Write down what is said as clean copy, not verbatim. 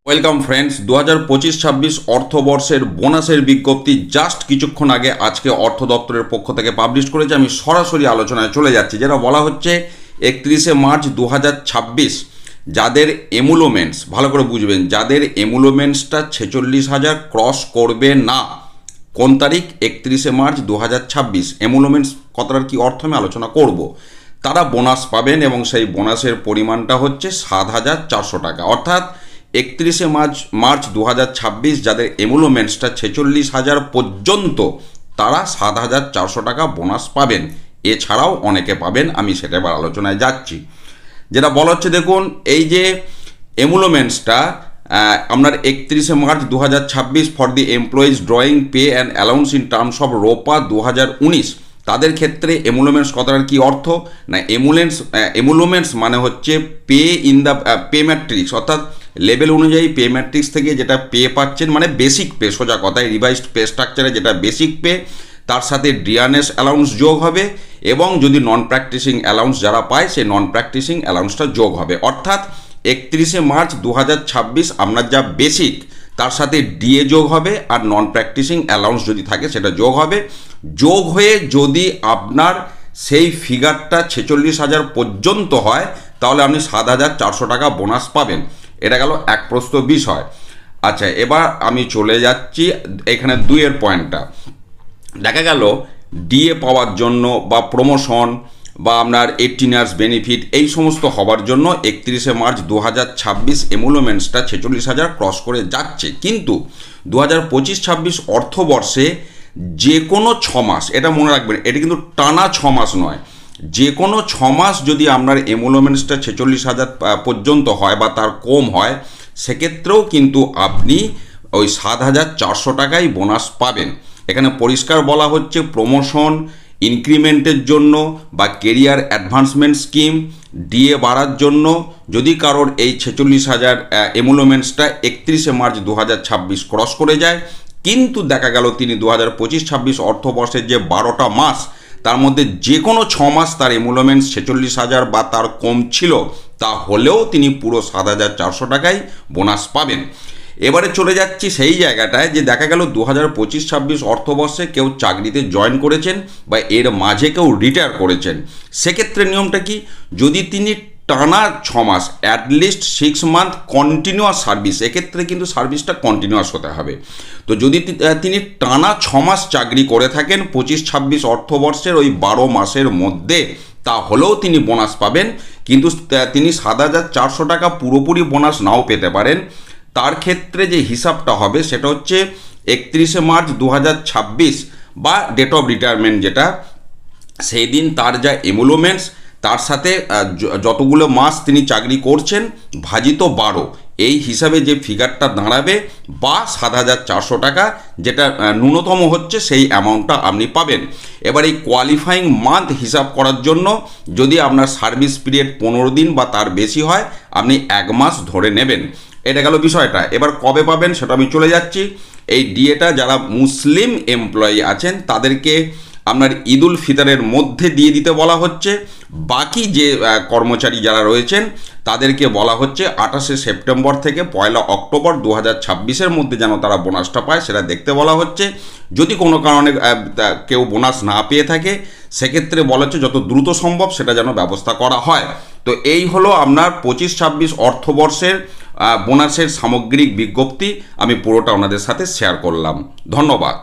Welcome friends, 2025-26 অর্থবর্ষের বোনাসের বিজ্ঞপ্তি just কিছুক্ষণ আগে আজকে অর্থ দপ্তরের পক্ষ থেকে পাবলিশ করেছে। আমি সরাসরি আলোচনায় চলে যাচ্ছি। যেটা বলা হচ্ছে 31শে মার্চ 2026 যাদের এমুলোমেন্টস, ভালো করে বুঝবেন, যাদের এমুলোমেন্টসটা 46,000 ক্রস করবে না, কোন তারিখ? 31শে মার্চ 2026। এমুলোমেন্টস কথাটার কি অর্থ আমি আলোচনা করব। তারা বোনাস পাবেন এবং সেই বোনাসের পরিমাণটা হচ্ছে 7,400 টাকা। অর্থাৎ 31শে মার্চ 2026 যাদের এমুলোমেন্টসটা 46,000 পর্যন্ত, তারা 7,400 টাকা বোনাস পাবেন। এছাড়াও অনেকে পাবেন, আমি সেটা এবার আলোচনায় যাচ্ছি। যেটা বলা হচ্ছে, দেখুন, এই যে এমুলোমেন্টসটা আপনার 31শে March 2026 for the employees drawing pay and allowance in terms of ROPA 2019, তাদের ক্ষেত্রে এমুলোমেন্টস কথাটার কি অর্থ? না, এমুলোমেন্টস মানে হচ্ছে pay in the pay matrix, অর্থাৎ লেভেল অনুযায়ী পে ম্যাট্রিক্স থেকে যেটা পে পাচ্ছেন, মানে বেসিক পে, সোজা কথায় রিভাইজড পে স্ট্রাকচারে যেটা বেসিক পে, তার সাথে ডিআরএস অ্যালাউন্স যোগ হবে এবং যদি নন প্র্যাকটিসিং অ্যালাউন্স যারা পায় সেই নন প্র্যাকটিসিং অ্যালাউন্সটা যোগ হবে। অর্থাৎ 31শে মার্চ 2026 আপনার যা বেসিক, তার সাথে ডিএ যোগ হবে আর নন প্র্যাকটিসিং অ্যালাউন্স যদি থাকে সেটা যোগ হবে। যোগ হয়ে যদি আপনার সেই ফিগারটা 46,000 পর্যন্ত হয়, তাহলে আপনি 7,400 টাকা বোনাস পাবেন। এটা গেল এক প্রস্থ বিষয়। আচ্ছা, এবার আমি চলে যাচ্ছি এখানে 2-এর পয়েন্টটা। দেখা গেল ডিএ পাওয়ার জন্য বা প্রমোশন বা আপনার 18 ইয়ার্স বেনিফিট, এই সমস্ত হবার জন্য 31শে মার্চ 2026 এমুলোমেন্টসটা 46,000 ক্রস করে যাচ্ছে। কিন্তু 2025-26 অর্থবর্ষে যে কোনো 6 মাস, এটা মনে রাখবেন, এটা কিন্তু টানা 6 মাস নয়, যে কোনো 6 মাস যদি আপনার এমুলোমেন্টসটা 46,000 পর্যন্ত হয় বা তার কম হয়, সেক্ষেত্রেও কিন্তু আপনি ওই 7,400 টাকাই বোনাস পাবেন। এখানে পরিষ্কার বলা হচ্ছে প্রমোশন, ইনক্রিমেন্টের জন্য বা কেরিয়ার অ্যাডভান্সমেন্ট স্কিম, ডিএ বাড়ার জন্য যদি কারোর এই 46,000 এমুলোমেন্টসটা 31শে মার্চ 2026 ক্রস করে যায়, কিন্তু দেখা গেল তিনি 2025-26 অর্থবর্ষের যে 12টা মাস, তার মধ্যে যে কোনো 6 মাস তার এমুলোমেন্টস 46,000 বা তার কম ছিল, তাহলেও তিনি পুরো 7,400 টাকাই বোনাস পাবেন। এবারে চলে যাচ্ছি সেই জায়গাটায় যে দেখা গেল 2025-26 অর্থবর্ষে কেউ চাকরিতে জয়েন করেছেন বা এর মাঝে কেউ রিটায়ার করেছেন। সেক্ষেত্রে নিয়মটা কি? যদি তিনি টানা 6 মাস, অ্যাটলিস্ট 6 মান্থ কন্টিনিউয়াস সার্ভিস, এক্ষেত্রে কিন্তু সার্ভিসটা কন্টিনিউয়াস হতে হবে। তো যদি তিনি টানা 6 মাস চাকরি করে থাকেন 25-26 অর্থবর্ষের ওই 12 মাসের মধ্যে, তাহলেও তিনি বোনাস পাবেন। কিন্তু তিনি 7,400 টাকা পুরোপুরি বোনাস নাও পেতে পারেন। তার ক্ষেত্রে যে হিসাবটা হবে সেটা হচ্ছে 31শে মার্চ 2026 বা ডেট অফ রিটায়ারমেন্ট যেটা, সেই দিন তার যা এমুলোমেন্টস, তার সাথে যতগুলো মাস তিনি চাকরি করছেন ভাজিত 12, এই হিসাবে যে ফিগারটা দাঁড়াবে বা 7,400 টাকা যেটা ন্যূনতম হচ্ছে, সেই অ্যামাউন্টটা আপনি পাবেন। এবার এই কোয়ালিফাইং মান্থ হিসাব করার জন্য যদি আপনার সার্ভিস পিরিয়ড 15 দিন বা তার বেশি হয়, আপনি 1 মাস ধরে নেবেন। এটা গেল বিষয়টা। এবার কবে পাবেন সেটা আমি চলে যাচ্ছি। এই ডিএটা যারা মুসলিম এমপ্লয়ি আছেন তাদেরকে আপনার ঈদুল ফিতরের মধ্যে দিয়ে দিতে বলা হচ্ছে। বাকি যে কর্মচারী যারা রয়েছেন তাদেরকে বলা হচ্ছে 28শে সেপ্টেম্বর থেকে 1 অক্টোবর 2026-এর মধ্যে যেন তারা বোনাসটা পায় সেটা দেখতে বলা হচ্ছে। যদি কোনো কারণে কেউ বোনাস না পেয়ে থাকে, সেক্ষেত্রে বলা হচ্ছে যত দ্রুত সম্ভব সেটা যেন ব্যবস্থা করা হয়। তো এই হলো আপনার 25-26 অর্থবর্ষের বোনাসের সামগ্রিক বিজ্ঞপ্তি। আমি পুরোটা ওনাদের সাথে শেয়ার করলাম। ধন্যবাদ।